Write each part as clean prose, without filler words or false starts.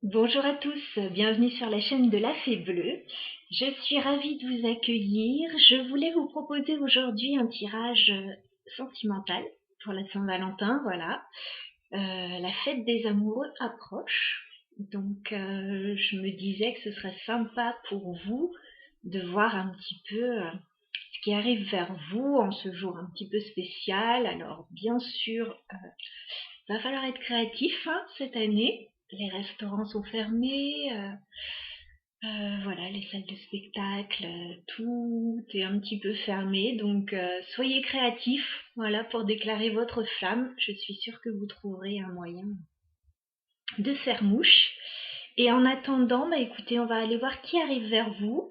Bonjour à tous, bienvenue sur la chaîne de la Fée Bleue. Je suis ravie de vous accueillir. Je voulais vous proposer aujourd'hui un tirage sentimental pour la Saint-Valentin, voilà. La fête des amoureux approche, donc je me disais que ce serait sympa pour vous de voir un petit peu ce qui arrive vers vous en ce jour un petit peu spécial. Alors bien sûr, va falloir être créatif cette année. Les restaurants sont fermés, voilà, les salles de spectacle, tout est un petit peu fermé. Donc soyez créatifs, voilà, pour déclarer votre flamme. Je suis sûre que vous trouverez un moyen de faire mouche. Et en attendant, écoutez, on va aller voir qui arrive vers vous.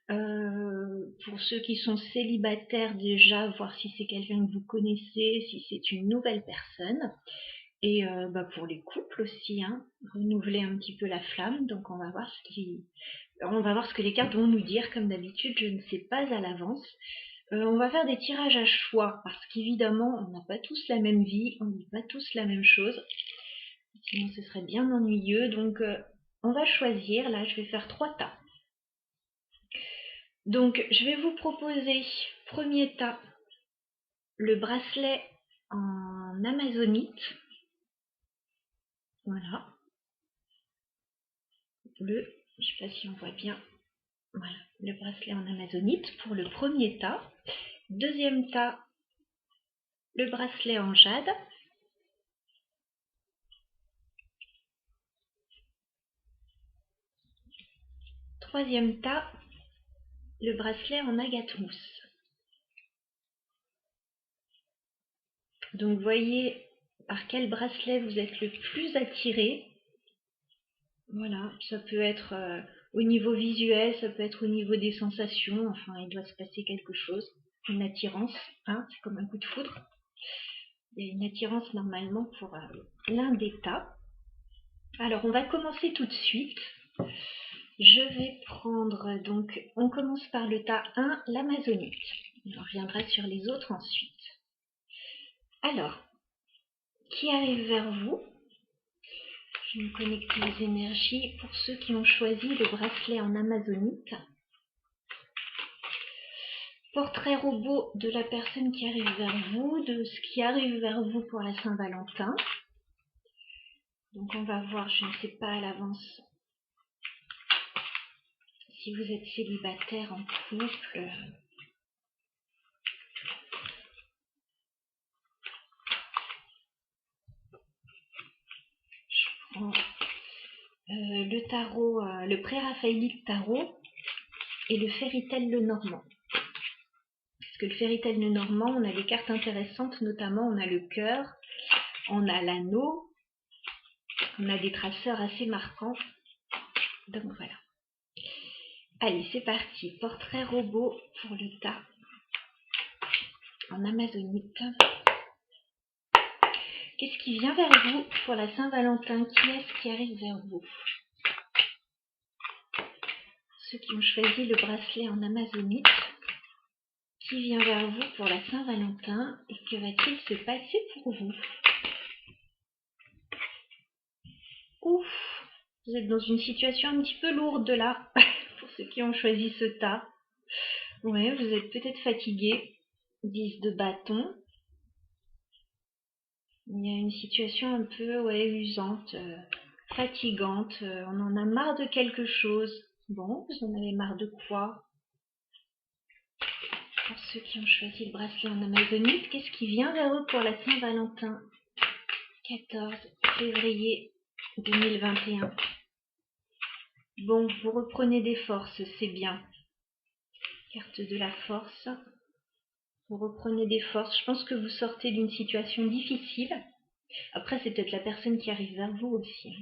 Pour ceux qui sont célibataires déjà, voir si c'est quelqu'un que vous connaissez, si c'est une nouvelle personne. Et pour les couples aussi, renouveler un petit peu la flamme. Donc on va voir ce que les cartes vont nous dire. Comme d'habitude, je ne sais pas à l'avance. On va faire des tirages à choix parce qu'évidemment, on n'a pas tous la même vie, on ne vit pas tous la même chose. Sinon, ce serait bien ennuyeux. Donc on va choisir. Là, je vais faire 3 tas. Donc je vais vous proposer, premier tas, le bracelet en amazonite. Voilà. Je ne sais pas si on voit bien. Voilà, le bracelet en amazonite pour le premier tas. Deuxième tas, le bracelet en jade. Troisième tas, le bracelet en agate mousse. Donc voyez par quel bracelet vous êtes le plus attiré. Voilà, ça peut être au niveau visuel, ça peut être au niveau des sensations. Enfin, il doit se passer quelque chose, une attirance, c'est comme un coup de foudre. Il y a une attirance normalement pour l'un des tas. Alors, on va commencer tout de suite. Je vais prendre, donc, on commence par le tas 1, l'amazonite. On reviendra sur les autres ensuite. Alors, qui arrive vers vous? Je vais me connecter les énergies pour ceux qui ont choisi le bracelet en amazonite. Portrait robot de la personne qui arrive vers vous, de ce qui arrive vers vous pour la Saint-Valentin. Donc on va voir, je ne sais pas à l'avance si vous êtes célibataire, en couple. Je prends le tarot, le pré-raphaélite tarot et le Fairytale Lenormand. Parce que le Fairytale Lenormand, on a des cartes intéressantes, notamment on a le cœur, on a l'anneau, on a des traceurs assez marquants. Donc voilà. Allez, c'est parti. Portrait robot pour le tas en amazonite. Qu'est-ce qui vient vers vous pour la Saint-Valentin? Qui est-ce qui arrive vers vous? Ceux qui ont choisi le bracelet en amazonite. Qui vient vers vous pour la Saint-Valentin et que va-t-il se passer pour vous? Ouf, vous êtes dans une situation un petit peu lourde là, pour ceux qui ont choisi ce tas. Ouais, vous êtes peut-être fatigué. 10 de bâton. Il y a une situation un peu usante, fatigante. On en a marre de quelque chose. Bon, vous en avez marre de quoi? Pour ceux qui ont choisi le bracelet en amazonite, qu'est-ce qui vient vers eux pour la Saint-Valentin? 14 février 2021. Bon, vous reprenez des forces, c'est bien. Carte de la force. Vous reprenez des forces. Je pense que vous sortez d'une situation difficile. Après, c'est peut-être la personne qui arrive vers vous aussi.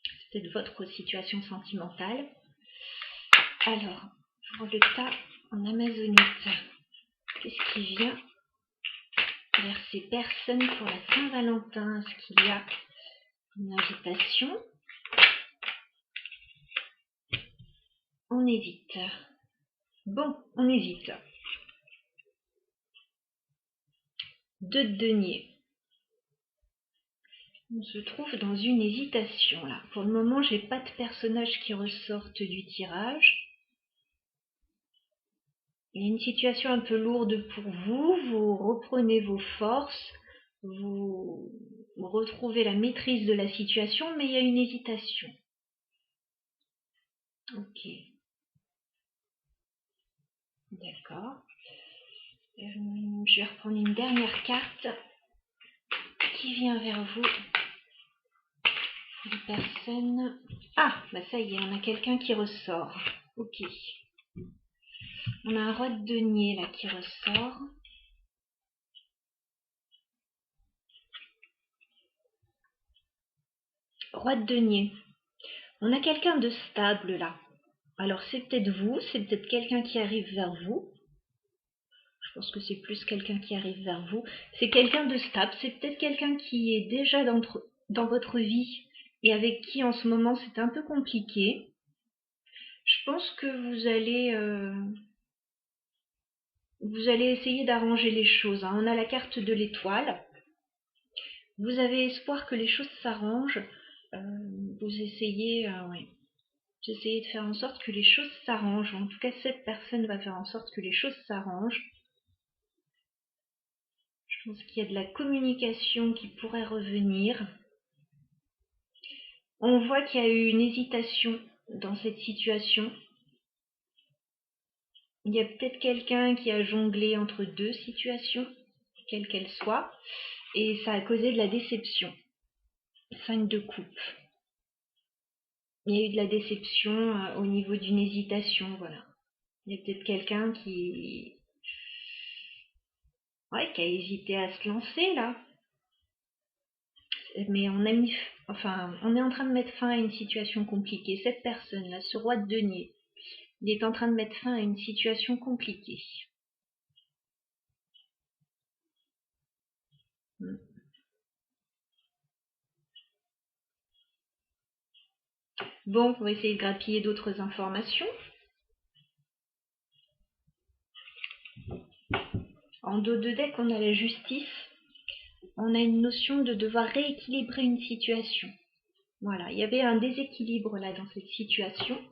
C'est peut-être votre situation sentimentale. Alors, pour le tas en amazonite, qu'est-ce qui vient vers ces personnes pour la Saint-Valentin? Est-ce qu'il y a une invitation? On hésite. Bon, on hésite. 2 de denier. On se trouve dans une hésitation là. Pour le moment, j'ai pas de personnages qui ressortent du tirage. Il y a une situation un peu lourde pour vous. Vous reprenez vos forces. Vous retrouvez la maîtrise de la situation, mais il y a une hésitation. Ok. D'accord. Je vais reprendre une dernière carte qui vient vers vous. Les personnes... Ah, bah ça y est, on a quelqu'un qui ressort. Ok. On a un roi de denier là qui ressort. Roi de denier. On a quelqu'un de stable là. Alors c'est peut-être vous, c'est peut-être quelqu'un qui arrive vers vous. Je pense que c'est plus quelqu'un qui arrive vers vous. C'est quelqu'un de stable, c'est peut-être quelqu'un qui est déjà dans votre vie et avec qui en ce moment c'est un peu compliqué. Je pense que vous allez essayer d'arranger les choses. On a la carte de l'étoile. Vous avez espoir que les choses s'arrangent. Vous essayez, ouais. J'essayais de faire en sorte que les choses s'arrangent. En tout cas, cette personne va faire en sorte que les choses s'arrangent. Je pense qu'il y a de la communication qui pourrait revenir. On voit qu'il y a eu une hésitation dans cette situation. Il y a peut-être quelqu'un qui a jonglé entre deux situations, quelle qu'elle soit, et ça a causé de la déception. 5 de coupe. Il y a eu de la déception au niveau d'une hésitation, voilà. Il y a peut-être quelqu'un qui a hésité à se lancer là. Mais on est en train de mettre fin à une situation compliquée. Cette personne-là, ce roi de denier, il est en train de mettre fin à une situation compliquée. Bon, on va essayer de grappiller d'autres informations. En dos de deck, on a la justice. On a une notion de devoir rééquilibrer une situation. Voilà, il y avait un déséquilibre là dans cette situation.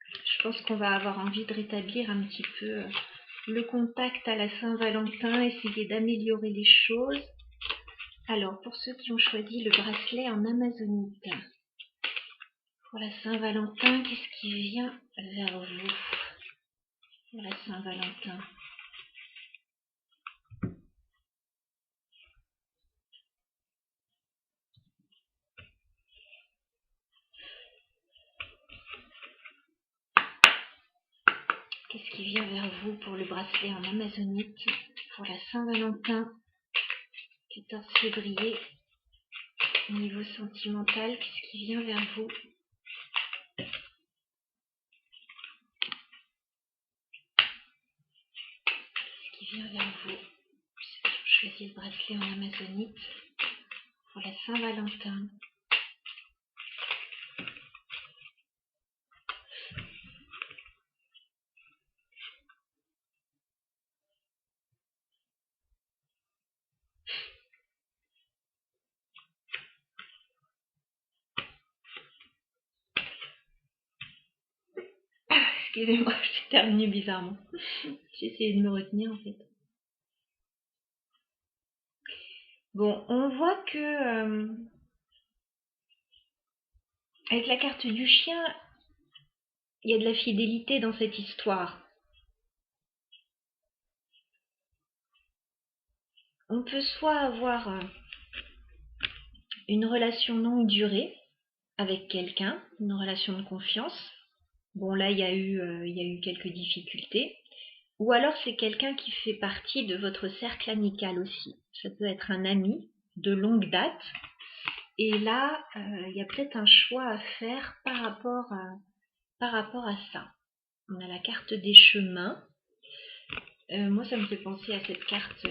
Je pense qu'on va avoir envie de rétablir un petit peu le contact à la Saint-Valentin, essayer d'améliorer les choses. Alors, pour ceux qui ont choisi le bracelet en amazonite, pour la Saint-Valentin, qu'est-ce qui vient vers vous pour la Saint-Valentin? Qu'est-ce qui vient vers vous pour le bracelet en amazonite pour la Saint-Valentin, 14 février? Au niveau sentimental, qu'est-ce qui vient vers vous? Qu'est-ce qui vient vers vous? Je choisis le bracelet en amazonite pour la Saint-Valentin. Excusez-moi, j'ai terminé bizarrement. J'ai essayé de me retenir en fait. Bon, on voit que avec la carte du chien, il y a de la fidélité dans cette histoire. On peut soit avoir une relation longue durée avec quelqu'un, une relation de confiance. Bon, là, il y a eu quelques difficultés. Ou alors, c'est quelqu'un qui fait partie de votre cercle amical aussi. Ça peut être un ami de longue date. Et là, il y a peut-être un choix à faire par rapport à ça. On a la carte des chemins. Moi, ça me fait penser à cette carte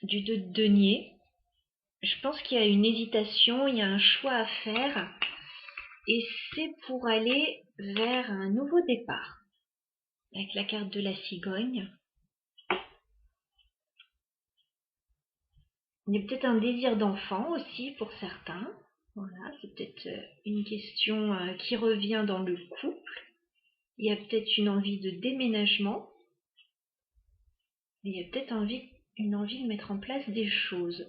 du 2 de denier. Je pense qu'il y a une hésitation, il y a un choix à faire. Et c'est pour aller vers un nouveau départ. Avec la carte de la cigogne. Il y a peut-être un désir d'enfant aussi pour certains. Voilà, c'est peut-être une question qui revient dans le couple. Il y a peut-être une envie de déménagement. Il y a peut-être une envie de mettre en place des choses.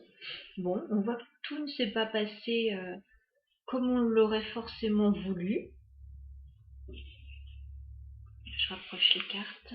Bon, on voit que tout ne s'est pas passé comme on l'aurait forcément voulu. Je rapproche les cartes.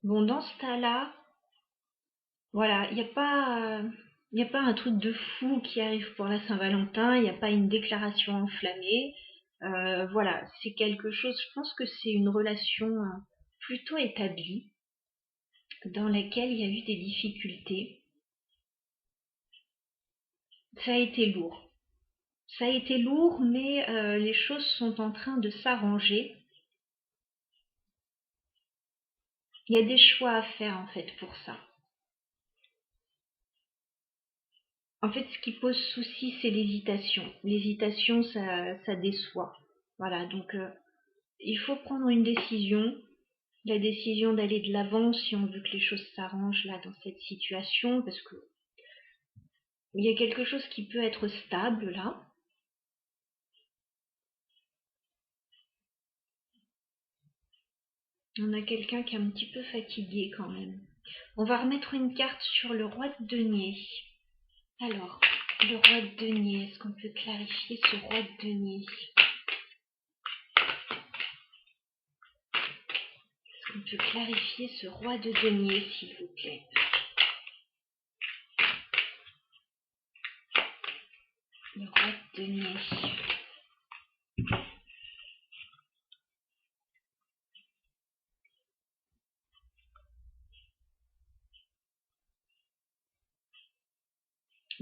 Bon, dans ce cas-là, voilà, il n'y a pas un truc de fou qui arrive pour la Saint-Valentin, il n'y a pas une déclaration enflammée. Voilà, c'est quelque chose, je pense que c'est une relation plutôt établie, dans laquelle il y a eu des difficultés. Ça a été lourd. Ça a été lourd, mais les choses sont en train de s'arranger. Il y a des choix à faire en fait pour ça. En fait, ce qui pose souci, c'est l'hésitation. L'hésitation, ça déçoit. Voilà, donc il faut prendre une décision. La décision d'aller de l'avant si on veut que les choses s'arrangent là dans cette situation, parce que il y a quelque chose qui peut être stable là. On a quelqu'un qui est un petit peu fatigué quand même. On va remettre une carte sur le roi de denier. Alors, le roi de denier, est-ce qu'on peut clarifier ce roi de denier? Est-ce qu'on peut clarifier ce roi de denier, s'il vous plaît? Le roi de denier.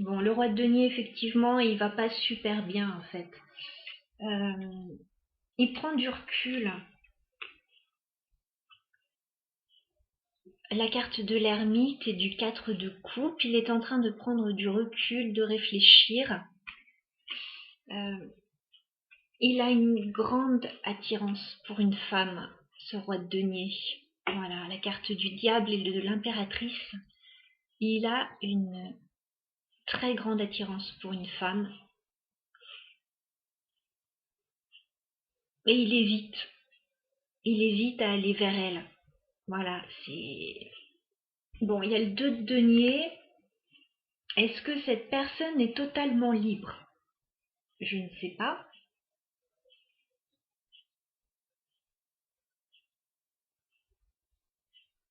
Bon, le roi de denier, effectivement, il va pas super bien, en fait. Il prend du recul. La carte de l'ermite et du 4 de coupe, il est en train de prendre du recul, de réfléchir. Il a une grande attirance pour une femme, ce roi de denier. Voilà, la carte du diable et de l'impératrice. Il a une très grande attirance pour une femme. Et il évite. Il hésite à aller vers elle. Voilà, c'est... Bon, il y a le 2 de denier. Est-ce que cette personne est totalement libre? Je ne sais pas.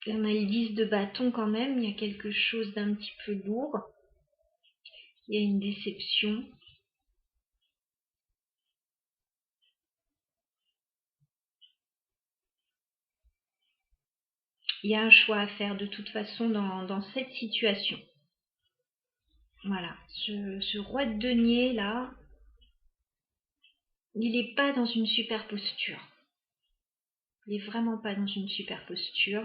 On a le 10 de bâton quand même, il y a quelque chose d'un petit peu lourd. Il y a une déception. Il y a un choix à faire de toute façon dans cette situation. Voilà, ce roi de denier là, il n'est pas dans une super posture. Il n'est vraiment pas dans une super posture.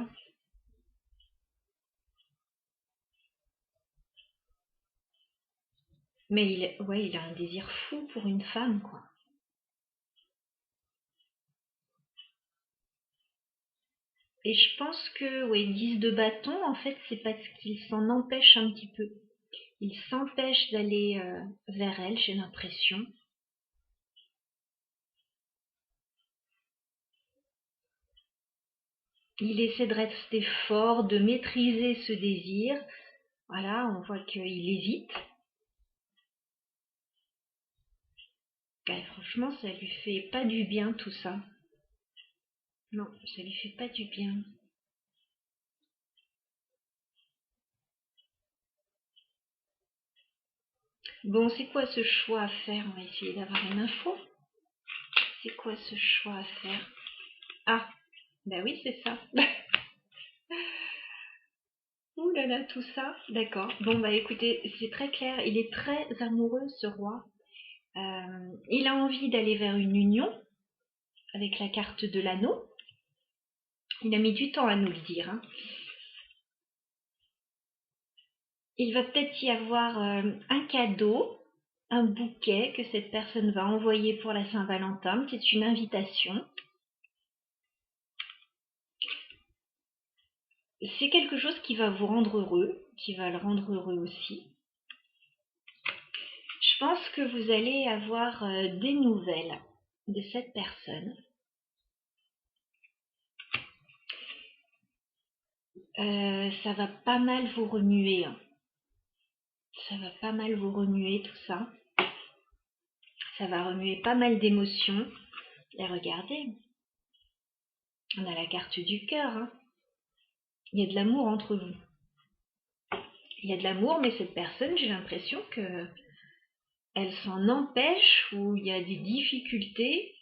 Mais il a un désir fou pour une femme, quoi. Et je pense que, ouais, 10 de bâton, en fait, c'est parce qu'il s'en empêche un petit peu. Il s'empêche d'aller vers elle, j'ai l'impression. Il essaie de rester fort, de maîtriser ce désir. Voilà, on voit qu'il hésite. Franchement, ça lui fait pas du bien tout ça. Non, ça lui fait pas du bien. Bon, c'est quoi ce choix à faire? On va essayer d'avoir une info. C'est quoi ce choix à faire? Ah, ben oui, c'est ça. Ouh là là, tout ça, d'accord. Bon, bah écoutez, c'est très clair. Il est très amoureux, ce roi. Il a envie d'aller vers une union avec la carte de l'anneau. Il a mis du temps à nous le dire, hein. Il va peut-être y avoir un cadeau, un bouquet que cette personne va envoyer pour la Saint-Valentin. C'est une invitation. C'est quelque chose qui va vous rendre heureux, qui va le rendre heureux aussi. Je pense que vous allez avoir des nouvelles de cette personne. Ça va pas mal vous remuer, hein. Ça va pas mal vous remuer tout ça. Ça va remuer pas mal d'émotions. Et regardez, on a la carte du cœur, hein. Il y a de l'amour entre vous. Il y a de l'amour, mais cette personne, j'ai l'impression que elle s'en empêche ou il y a des difficultés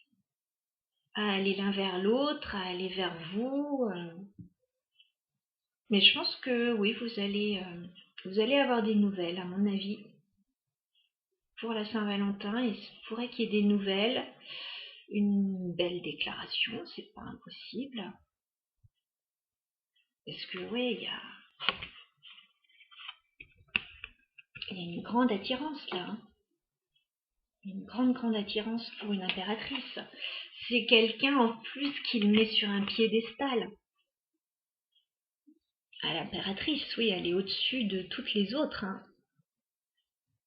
à aller l'un vers l'autre, à aller vers vous. Mais je pense que oui, vous allez avoir des nouvelles, à mon avis, pour la Saint-Valentin. Il se pourrait qu'il y ait des nouvelles, une belle déclaration, c'est pas impossible. Parce que oui, il y a une grande attirance là, hein. Une grande attirance pour une impératrice. C'est quelqu'un en plus qui le met sur un piédestal. Ah, l'impératrice, oui, elle est au-dessus de toutes les autres, hein.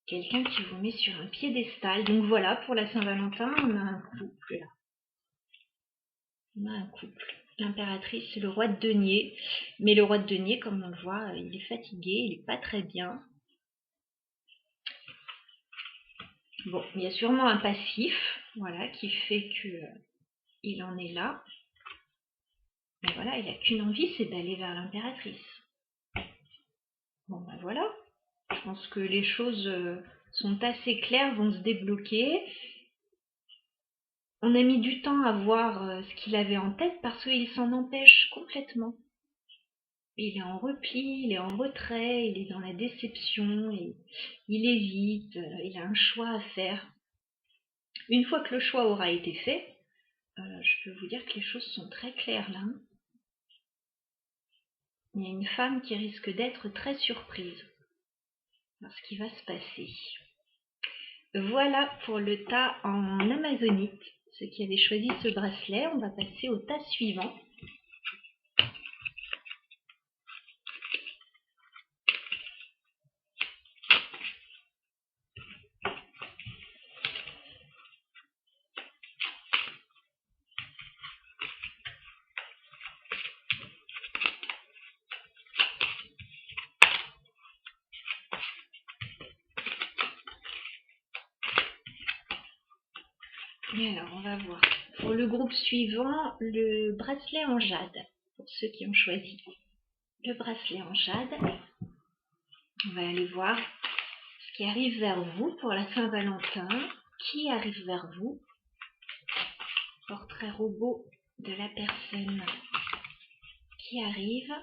Quelqu'un qui vous met sur un piédestal. Donc voilà, pour la Saint-Valentin, on a un couple là. On a un couple. L'impératrice, c'est le roi de denier. Mais le roi de denier, comme on le voit, il est fatigué, il n'est pas très bien. Bon, il y a sûrement un passif, voilà, qui fait qu'il en est là. Mais voilà, il n'a qu'une envie, c'est d'aller vers l'impératrice. Bon, ben voilà. Je pense que les choses sont assez claires, vont se débloquer. On a mis du temps à voir ce qu'il avait en tête parce qu'il s'en empêche complètement. Il est en repli, il est en retrait, il est dans la déception, il hésite, il a un choix à faire. Une fois que le choix aura été fait, je peux vous dire que les choses sont très claires là. Il y a une femme qui risque d'être très surprise par ce qui va se passer. Voilà pour le tas en amazonite. Ceux qui avaient choisi ce bracelet, on va passer au tas suivant. Et alors, on va voir. Pour le groupe suivant, le bracelet en jade. Pour ceux qui ont choisi le bracelet en jade, on va aller voir ce qui arrive vers vous pour la Saint-Valentin. Qui arrive vers vous? Portrait robot de la personne qui arrive.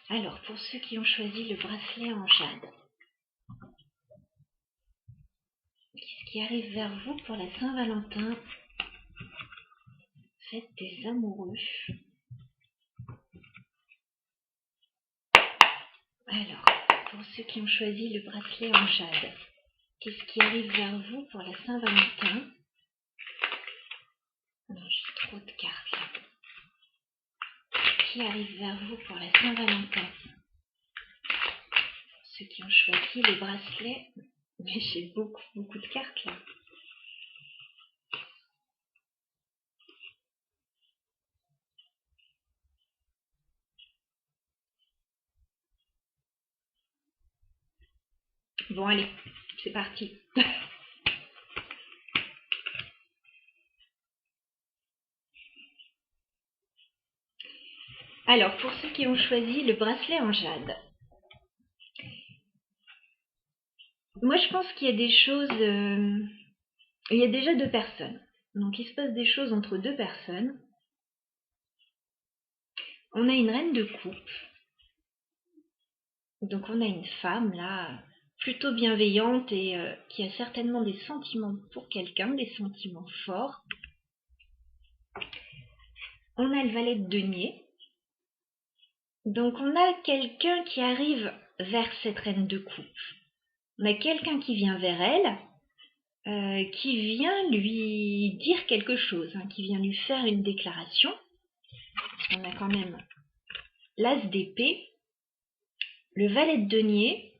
Alors, pour ceux qui ont choisi le bracelet en jade, qu'est-ce qui arrive vers vous pour la Saint-Valentin? Fête des amoureux. Alors, pour ceux qui ont choisi le bracelet en jade, qu'est-ce qui arrive vers vous pour la Saint-Valentin? Non, j'ai trop de cartes là. Qui arrive vers vous pour la Saint-Valentin? Ceux qui ont choisi le bracelet, mais j'ai beaucoup de cartes là. Bon, allez, c'est parti. Alors, pour ceux qui ont choisi le bracelet en jade, Moi, je pense qu'il y a des choses... il y a déjà deux personnes. Donc, il se passe des choses entre deux personnes. On a une reine de coupe. Donc, on a une femme, là, plutôt bienveillante et qui a certainement des sentiments pour quelqu'un, des sentiments forts. On a le valet de denier. Donc, on a quelqu'un qui arrive vers cette reine de coupe. On a quelqu'un qui vient vers elle, qui vient lui dire quelque chose, hein, qui vient lui faire une déclaration. On a quand même l'as d'épée, le valet de denier,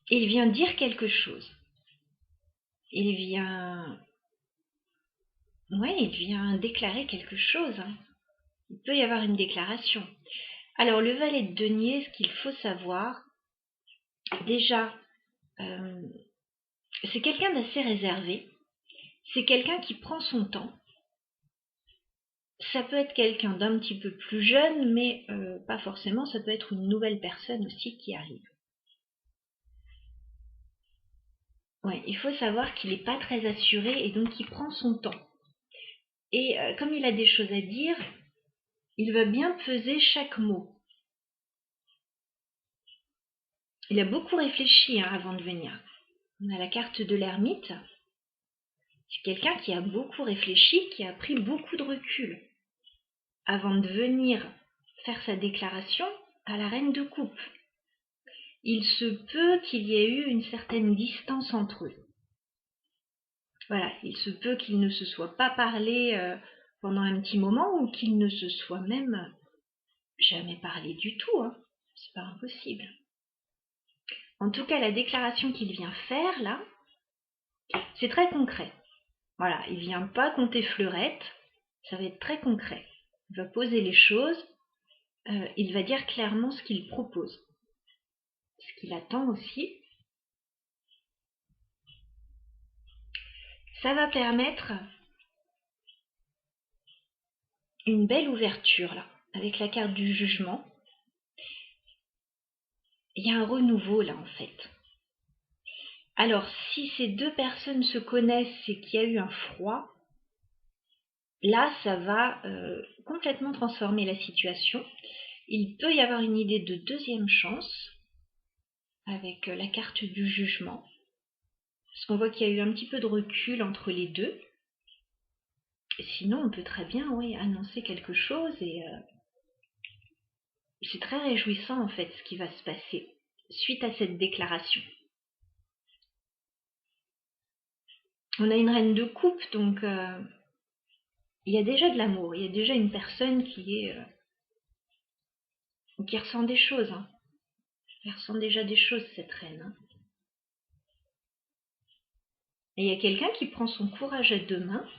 il vient dire quelque chose. Il vient déclarer quelque chose. Hein. Il peut y avoir une déclaration. Alors, le valet de denier, ce qu'il faut savoir, déjà, c'est quelqu'un d'assez réservé. C'est quelqu'un qui prend son temps. Ça peut être quelqu'un d'un petit peu plus jeune, mais pas forcément. Ça peut être une nouvelle personne aussi qui arrive. Ouais, il faut savoir qu'il n'est pas très assuré et donc il prend son temps. Et comme il a des choses à dire, il va bien peser chaque mot. Il a beaucoup réfléchi avant de venir. On a la carte de l'ermite. C'est quelqu'un qui a beaucoup réfléchi, qui a pris beaucoup de recul avant de venir faire sa déclaration à la reine de coupe. Il se peut qu'il y ait eu une certaine distance entre eux. Voilà, il se peut qu'ils ne se soient pas parlé pendant un petit moment ou qu'ils ne se soient même jamais parlé du tout. Hein. C'est pas impossible. En tout cas, la déclaration qu'il vient faire là, c'est très concret. Voilà, il vient pas compter fleurette, ça va être très concret. Il va poser les choses, il va dire clairement ce qu'il propose, ce qu'il attend aussi. Ça va permettre une belle ouverture là, avec la carte du jugement. Il y a un renouveau là en fait. Alors si ces deux personnes se connaissent et qu'il y a eu un froid, là ça va complètement transformer la situation. Il peut y avoir une idée de deuxième chance avec la carte du jugement. Parce qu'on voit qu'il y a eu un petit peu de recul entre les deux. Et sinon, on peut très bien annoncer quelque chose et c'est très réjouissant en fait ce qui va se passer suite à cette déclaration. On a une reine de coupe, donc il y a déjà de l'amour, il y a déjà une personne qui ressent des choses. Hein. Elle ressent déjà des choses, cette reine. Hein. Et il y a quelqu'un qui prend son courage à deux mains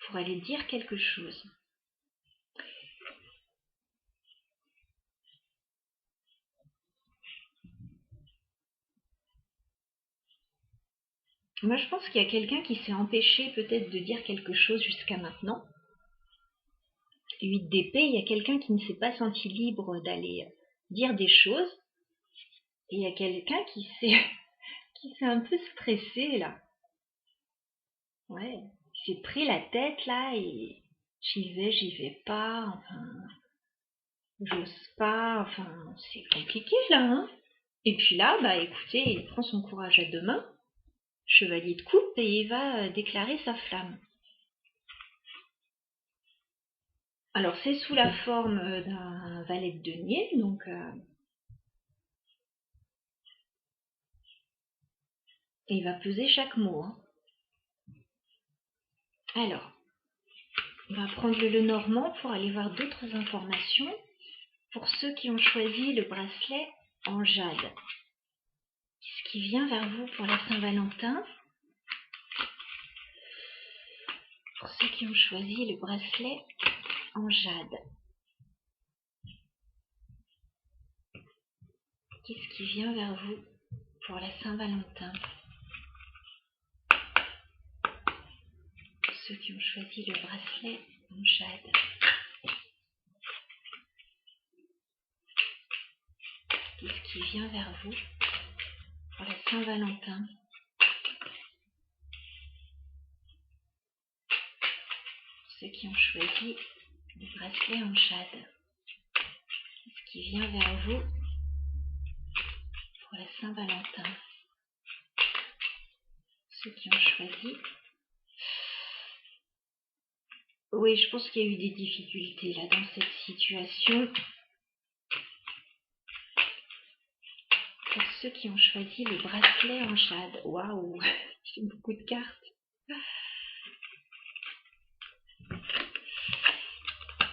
pour aller dire quelque chose. Moi, je pense qu'il y a quelqu'un qui s'est empêché peut-être de dire quelque chose jusqu'à maintenant. 8 d'épée, il y a quelqu'un qui ne s'est pas senti libre d'aller dire des choses. Et il y a quelqu'un qui s'est un peu stressé là. Ouais, il s'est pris la tête là et j'y vais pas, enfin, j'ose pas, enfin, c'est compliqué là, hein. Et puis là, bah écoutez, il prend son courage à deux mains, chevalier de coupe, et il va déclarer sa flamme. Alors c'est sous la forme d'un valet de denier, donc il va peser chaque mot. Hein. Alors, on va prendre le Lenormand pour aller voir d'autres informations. Pour ceux qui ont choisi le bracelet en jade, qu'est-ce qui vient vers vous pour la Saint-Valentin? Pour ceux qui ont choisi le bracelet en jade, qu'est-ce qui vient vers vous pour la Saint-Valentin? Pour ceux qui ont choisi le bracelet en jade. Qu'est-ce qui vient vers vous pour la Saint-Valentin? Ceux qui ont choisi le bracelet en jade. Qu'est-ce qui vient vers vous pour la Saint-Valentin? Ceux qui ont choisi. Oui, je pense qu'il y a eu des difficultés là dans cette situation. Pour ceux qui ont choisi le bracelet en jade. Waouh, j'ai beaucoup de cartes.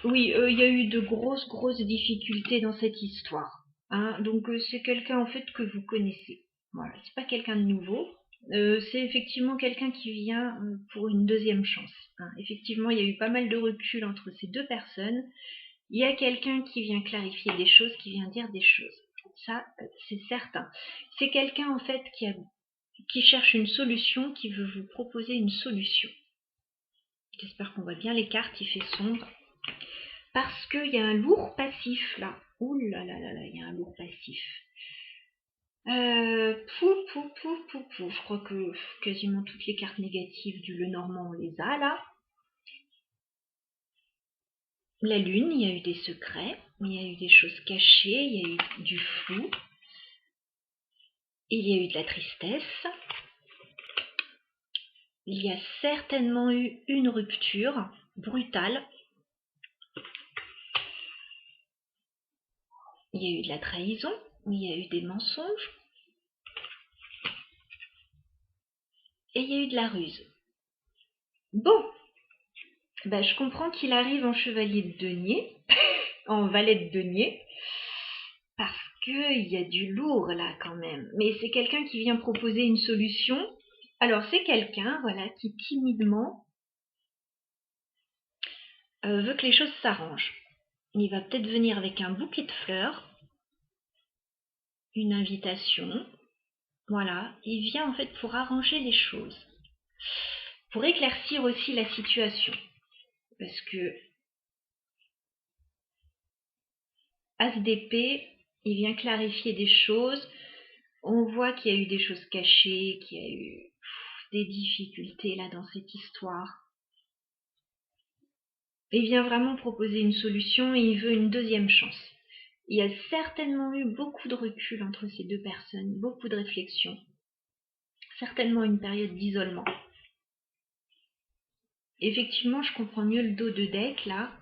Oui, il y a eu de grosses difficultés dans cette histoire. Hein. Donc c'est quelqu'un en fait que vous connaissez. Voilà, c'est pas quelqu'un de nouveau. C'est effectivement quelqu'un qui vient pour une deuxième chance. Hein. Effectivement, il y a eu pas mal de recul entre ces deux personnes. Il y a quelqu'un qui vient clarifier des choses, qui vient dire des choses. Ça, c'est certain. C'est quelqu'un en fait qui cherche une solution, qui veut vous proposer une solution. J'espère qu'on voit bien les cartes, il fait sombre. Parce qu'il y a un lourd passif là. Ouh là là là là, il y a un lourd passif. Je crois que quasiment toutes les cartes négatives du Lenormand, on les a là. La lune, il y a eu des secrets, il y a eu des choses cachées, il y a eu du flou. Il y a eu de la tristesse. Il y a certainement eu une rupture brutale. Il y a eu de la trahison, il y a eu des mensonges. Et il y a eu de la ruse. Bon, ben, je comprends qu'il arrive en chevalier de denier, en valet de denier, parce qu'il y a du lourd là quand même. Mais c'est quelqu'un qui vient proposer une solution. Alors c'est quelqu'un, voilà, qui timidement veut que les choses s'arrangent. Il va peut-être venir avec un bouquet de fleurs, une invitation. Voilà, il vient en fait pour arranger les choses, pour éclaircir aussi la situation. Parce que As d'épée, il vient clarifier des choses. On voit qu'il y a eu des choses cachées, qu'il y a eu des difficultés là dans cette histoire. Il vient vraiment proposer une solution et il veut une deuxième chance. Il y a certainement eu beaucoup de recul entre ces deux personnes, beaucoup de réflexion. Certainement une période d'isolement. Effectivement, je comprends mieux le dos de deck là.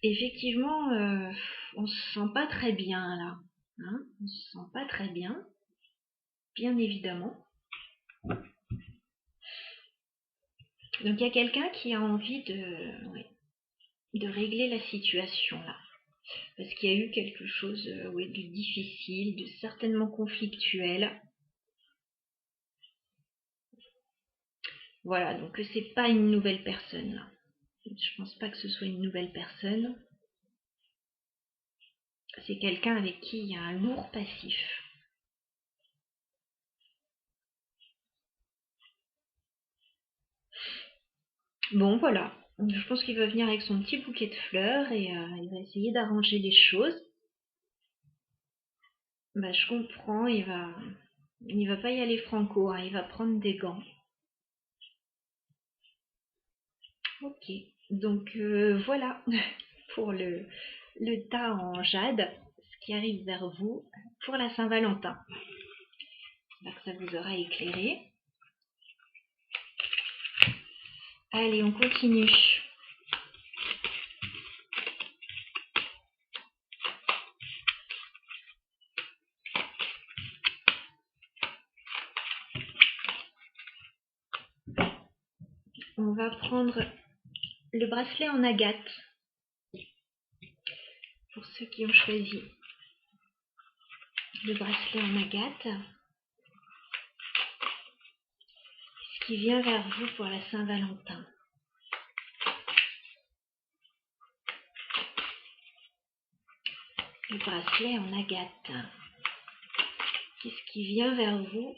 Effectivement, on se sent pas très bien là. Hein, on se sent pas très bien, bien évidemment. Donc il y a quelqu'un qui a envie de régler la situation là. Parce qu'il y a eu quelque chose de difficile, de certainement conflictuel. Voilà, donc c'est pas une nouvelle personne là. Je pense pas que ce soit une nouvelle personne. C'est quelqu'un avec qui il y a un lourd passif. Bon, voilà. Je pense qu'il va venir avec son petit bouquet de fleurs et il va essayer d'arranger les choses. Bah, je comprends, il va pas y aller franco, hein, il va prendre des gants. Ok, donc voilà pour le tas en jade, ce qui arrive vers vous pour la Saint-Valentin. J'espère que ça vous aura éclairé. Allez, on continue. On va prendre le bracelet en agate pour ceux qui ont choisi le bracelet en agate. Ce qui vient vers vous pour la Saint-Valentin. Le bracelet en agate. Qu'est-ce qui vient vers vous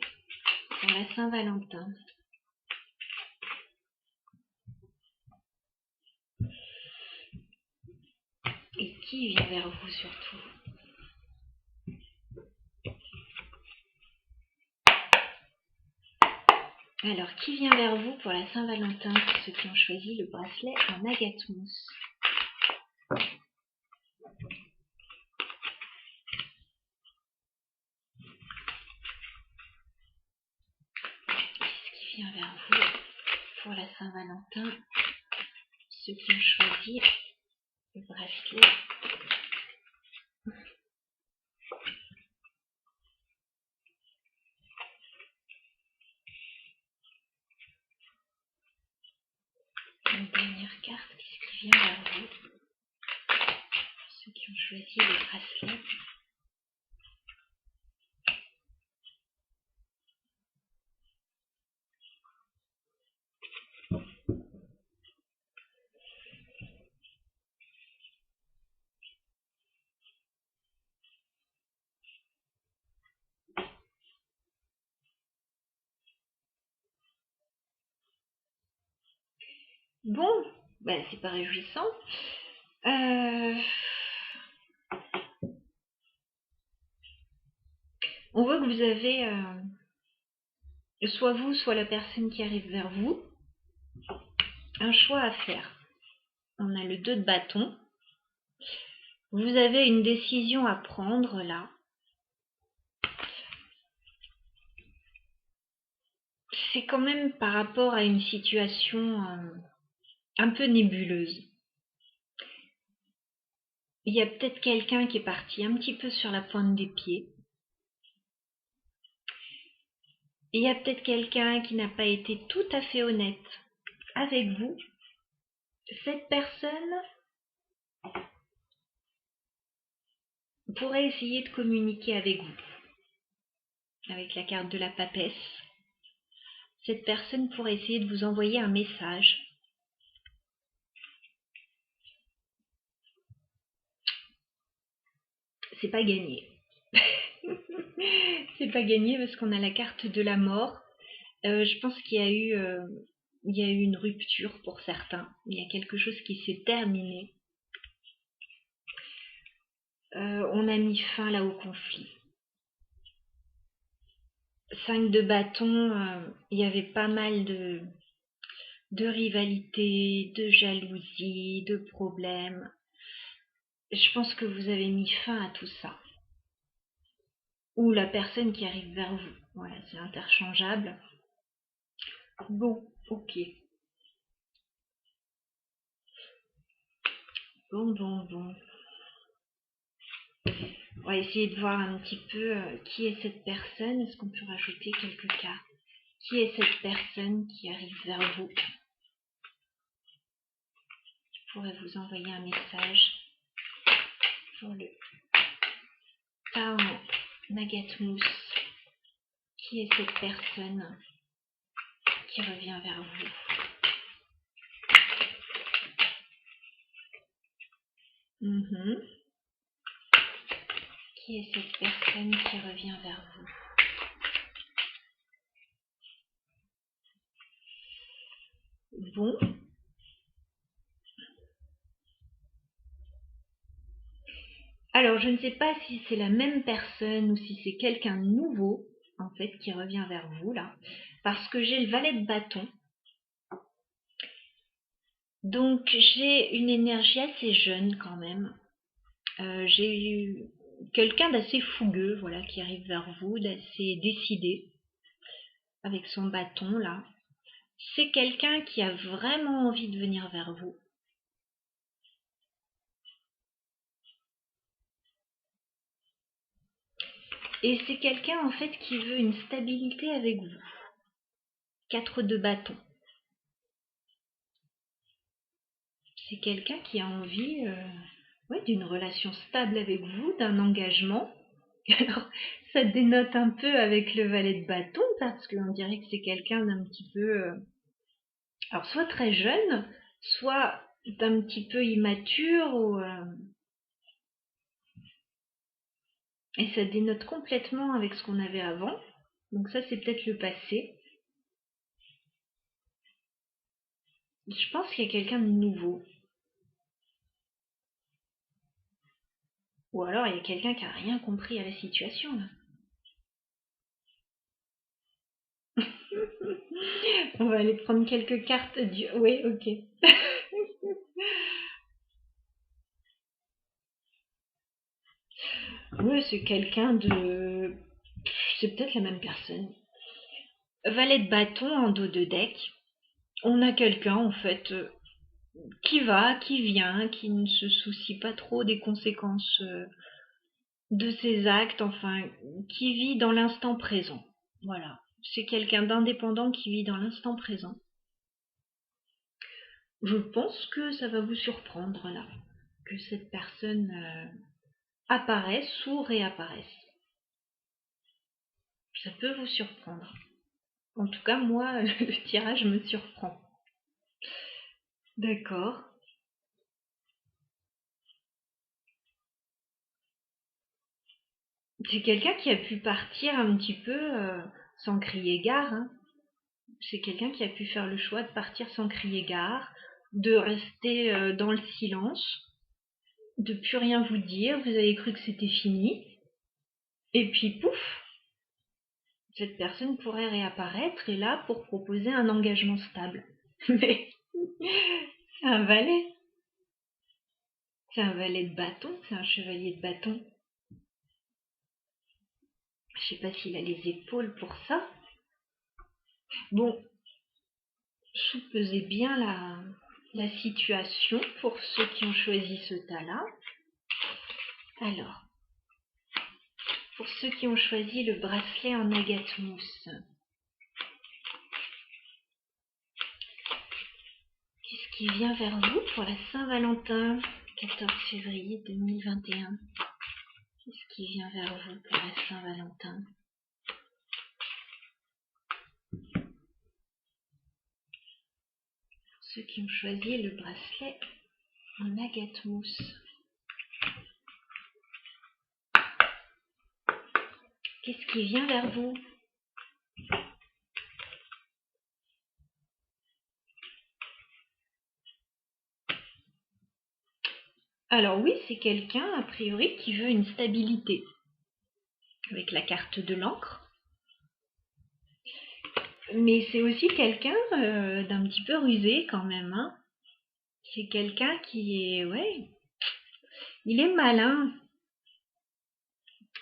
pour la Saint-Valentin? Et qui vient vers vous surtout? Alors, qui vient vers vous pour la Saint-Valentin, pour ceux qui ont choisi le bracelet en agate mousse? Qu'est-ce qui vient vers vous pour la Saint-Valentin, ceux qui ont choisi le bracelet? Une dernière carte, qu'est-ce qui vient vers vous pour ceux qui ont choisi le bracelet? Bon, ben, c'est pas réjouissant. On voit que vous avez soit vous, soit la personne qui arrive vers vous, un choix à faire. On a le 2 de bâton. Vous avez une décision à prendre là. C'est quand même par rapport à une situation un peu nébuleuse. Il y a peut-être quelqu'un qui est parti un petit peu sur la pointe des pieds. Il y a peut-être quelqu'un qui n'a pas été tout à fait honnête avec vous. Cette personne pourrait essayer de communiquer avec vous. Avec la carte de la papesse, cette personne pourrait essayer de vous envoyer un message. C'est pas gagné. C'est pas gagné parce qu'on a la carte de la mort. Je pense qu'il y a eu une rupture pour certains. Il y a quelque chose qui s'est terminé. On a mis fin là au conflit. 5 de bâton, il y avait pas mal de rivalité, de jalousie, de problèmes. Je pense que vous avez mis fin à tout ça. Ou la personne qui arrive vers vous. Voilà, c'est interchangeable. Bon, ok. Bon. On va essayer de voir un petit peu qui est cette personne. Est-ce qu'on peut rajouter quelques cartes? Qui est cette personne qui arrive vers vous? Je pourrais vous envoyer un message pour le pas en agate mousse. Qui est cette personne qui revient vers vous? Qui est cette personne qui revient vers vous? Bon. Alors, je ne sais pas si c'est la même personne ou si c'est quelqu'un de nouveau, en fait, qui revient vers vous, là. Parce que j'ai le valet de bâton. Donc, j'ai une énergie assez jeune, quand même. J'ai eu quelqu'un d'assez fougueux, voilà, qui arrive vers vous, d'assez décidé, avec son bâton, là. C'est quelqu'un qui a vraiment envie de venir vers vous. Et c'est quelqu'un, en fait, qui veut une stabilité avec vous. 4 de bâton. C'est quelqu'un qui a envie d'une relation stable avec vous, d'un engagement. Alors, ça dénote un peu avec le valet de bâton, parce qu'on dirait que c'est quelqu'un d'un petit peu... alors, soit très jeune, soit d'un petit peu immature, et ça dénote complètement avec ce qu'on avait avant. Donc ça, c'est peut-être le passé. Je pense qu'il y a quelqu'un de nouveau. Ou alors, il y a quelqu'un qui a rien compris à la situation, là. On va aller prendre quelques cartes du... Oui, ok. Oui, c'est quelqu'un de... C'est peut-être la même personne. Valet de bâton en dos de deck. On a quelqu'un, en fait, qui va, qui vient, qui ne se soucie pas trop des conséquences de ses actes, enfin, qui vit dans l'instant présent. Voilà. C'est quelqu'un d'indépendant qui vit dans l'instant présent. Je pense que ça va vous surprendre là, que cette personne apparaisse ou réapparaisse. Ça peut vous surprendre. En tout cas, moi, le tirage me surprend. D'accord. C'est quelqu'un qui a pu partir un petit peu sans crier gare, hein. C'est quelqu'un qui a pu faire le choix de partir sans crier gare, de rester dans le silence, de plus rien vous dire. Vous avez cru que c'était fini. Et puis, pouf, cette personne pourrait réapparaître et là pour proposer un engagement stable. Mais c'est un valet. C'est un valet de bâton, c'est un chevalier de bâton. Je sais pas s'il a les épaules pour ça. Bon, sous-pesez bien la situation pour ceux qui ont choisi ce tas-là. Alors, pour ceux qui ont choisi le bracelet en agate mousse, qu'est-ce qui vient vers vous pour la Saint-Valentin, 14 février 2021? Qu'est-ce qui vient vers vous pour la Saint-Valentin? Ceux qui ont choisi le bracelet en agate mousse. Qu'est-ce qui vient vers vous? Alors oui, c'est quelqu'un, a priori, qui veut une stabilité. Avec la carte de l'encre. Mais c'est aussi quelqu'un d'un petit peu rusé quand même, hein. C'est quelqu'un qui est... Ouais, il est malin.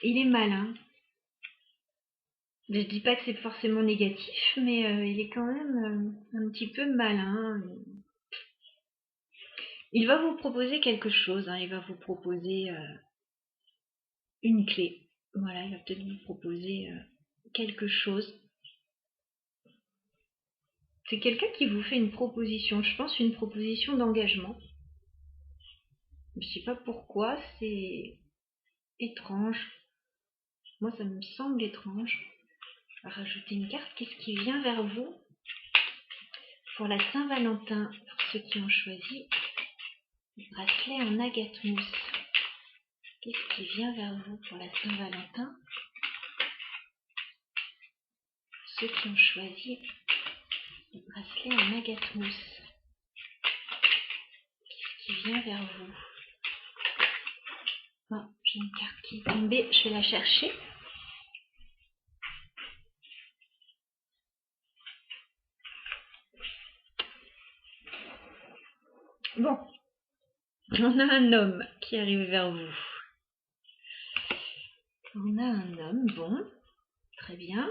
Il est malin. Je dis pas que c'est forcément négatif, mais il est quand même un petit peu malin. Il va vous proposer quelque chose, hein. Il va vous proposer une clé. Voilà, il va peut-être vous proposer quelque chose. C'est quelqu'un qui vous fait une proposition, je pense une proposition d'engagement. Je sais pas pourquoi, c'est étrange. Moi, ça me semble étrange. Je vais rajouter une carte. Qu'est-ce qui vient vers vous pour la Saint-Valentin, pour ceux qui ont choisi le bracelet en agate mousse? Qu'est-ce qui vient vers vous pour la Saint-Valentin, pour ceux qui ont choisi le bracelet en agate mousse? Qu'est-ce qui vient vers vous? Oh, j'ai une carte qui est tombée, je vais la chercher. Bon, on a un homme qui arrive vers vous. On a un homme, bon, très bien.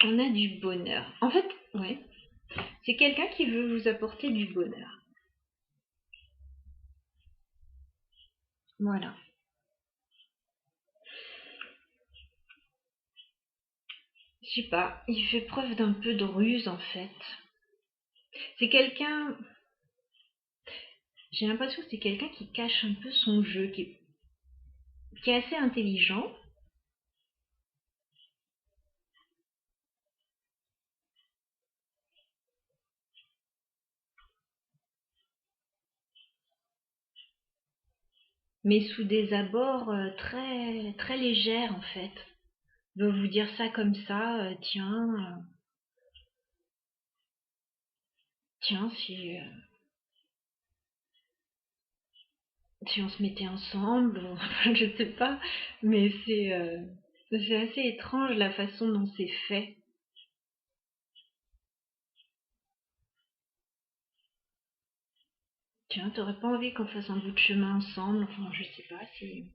On a du bonheur. En fait, ouais, c'est quelqu'un qui veut vous apporter du bonheur. Voilà. Je sais pas, il fait preuve d'un peu de ruse en fait. C'est quelqu'un, j'ai l'impression que c'est quelqu'un qui cache un peu son jeu, qui est assez intelligent. Mais sous des abords très, très légers en fait. Il va vous dire ça comme ça, tiens, si si on se mettait ensemble, je sais pas, mais c'est assez étrange la façon dont c'est fait. Tiens, t'aurais pas envie qu'on fasse un bout de chemin ensemble? Enfin, je sais pas, c'est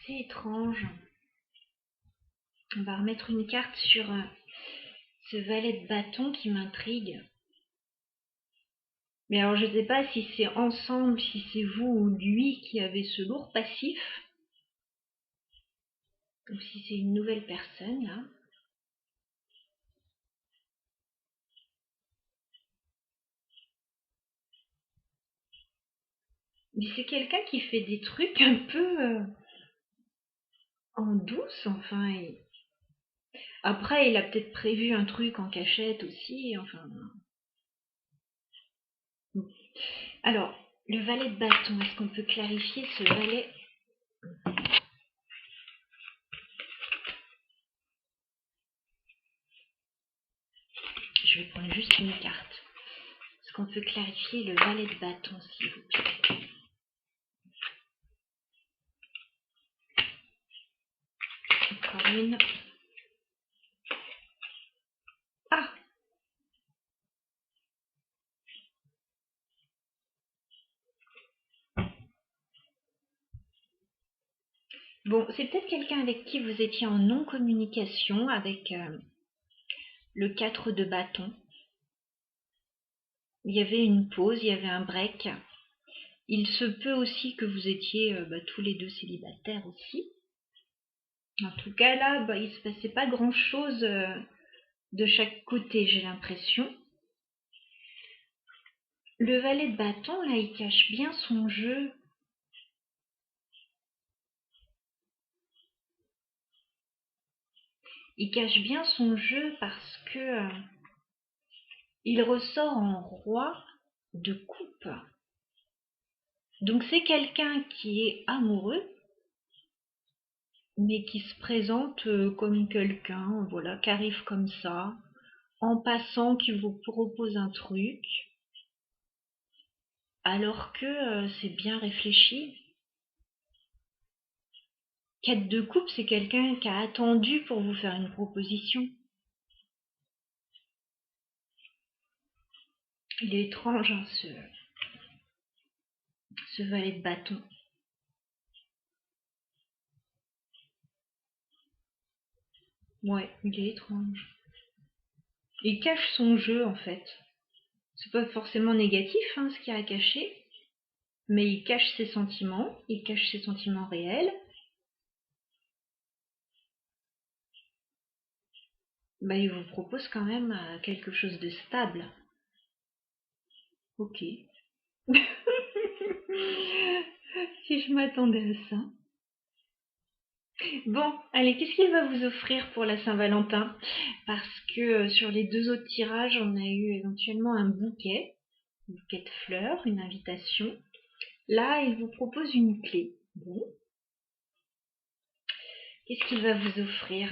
étrange. On va remettre une carte sur ce valet de bâton qui m'intrigue. Mais alors, je sais pas si c'est ensemble, si c'est vous ou lui qui avez ce lourd passif, ou si c'est une nouvelle personne, là. Mais c'est quelqu'un qui fait des trucs un peu en douce, enfin. Après, il a peut-être prévu un truc en cachette aussi, enfin. Alors, le valet de bâton, est-ce qu'on peut clarifier ce valet? Je vais prendre juste une carte. Est-ce qu'on peut clarifier le valet de bâton, s'il vous plaît? Encore une. Ah! Bon, c'est peut-être quelqu'un avec qui vous étiez en non-communication avec le 4 de bâton. Il y avait une pause, il y avait un break. Il se peut aussi que vous étiez tous les deux célibataires aussi. En tout cas, là, il se passait pas grand-chose de chaque côté, j'ai l'impression. Le valet de bâton, là, il cache bien son jeu. Il cache bien son jeu parce que il ressort en roi de coupe. Donc c'est quelqu'un qui est amoureux, mais qui se présente comme quelqu'un, voilà, qui arrive comme ça, en passant, qui vous propose un truc, alors que c'est bien réfléchi. 4 de coupe, c'est quelqu'un qui a attendu pour vous faire une proposition. Il est étrange, hein, ce valet de bâton. Ouais, il est étrange. Il cache son jeu, en fait. C'est pas forcément négatif, hein, ce qu'il y a à cacher, mais il cache ses sentiments réels. Il vous propose quand même quelque chose de stable. Ok. Si je m'attendais à ça. Bon, allez, qu'est-ce qu'il va vous offrir pour la Saint-Valentin? Parce que sur les 2 autres tirages, on a eu éventuellement un bouquet de fleurs, une invitation. Là, il vous propose une clé. Bon. Qu'est-ce qu'il va vous offrir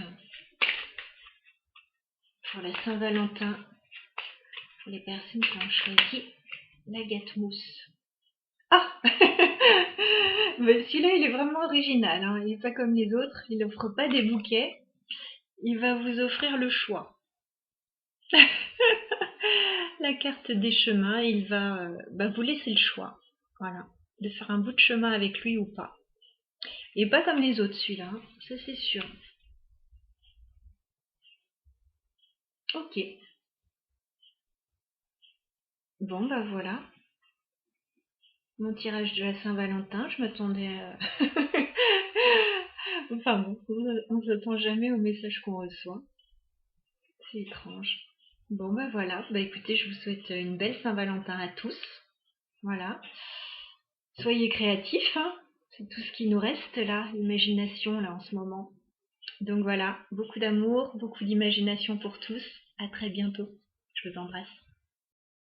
pour la Saint-Valentin, pour les personnes qui ont choisi la gâte-mousse? Ah! Celui-là, il est vraiment original, hein. Il n'est pas comme les autres, il n'offre pas des bouquets, il va vous offrir le choix. La carte des chemins, il va vous laisser le choix, voilà, de faire un bout de chemin avec lui ou pas. Et pas comme les autres, celui-là, hein. Ça c'est sûr. Ok. Bon, voilà. Mon tirage de la Saint-Valentin, je m'attendais à... Enfin bon, on s'attend jamais au message qu'on reçoit. C'est étrange. Bon, voilà. Écoutez, je vous souhaite une belle Saint-Valentin à tous. Voilà. Soyez créatifs, hein. C'est tout ce qui nous reste là, l'imagination là en ce moment. Donc voilà, beaucoup d'amour, beaucoup d'imagination pour tous. À très bientôt. Je vous embrasse.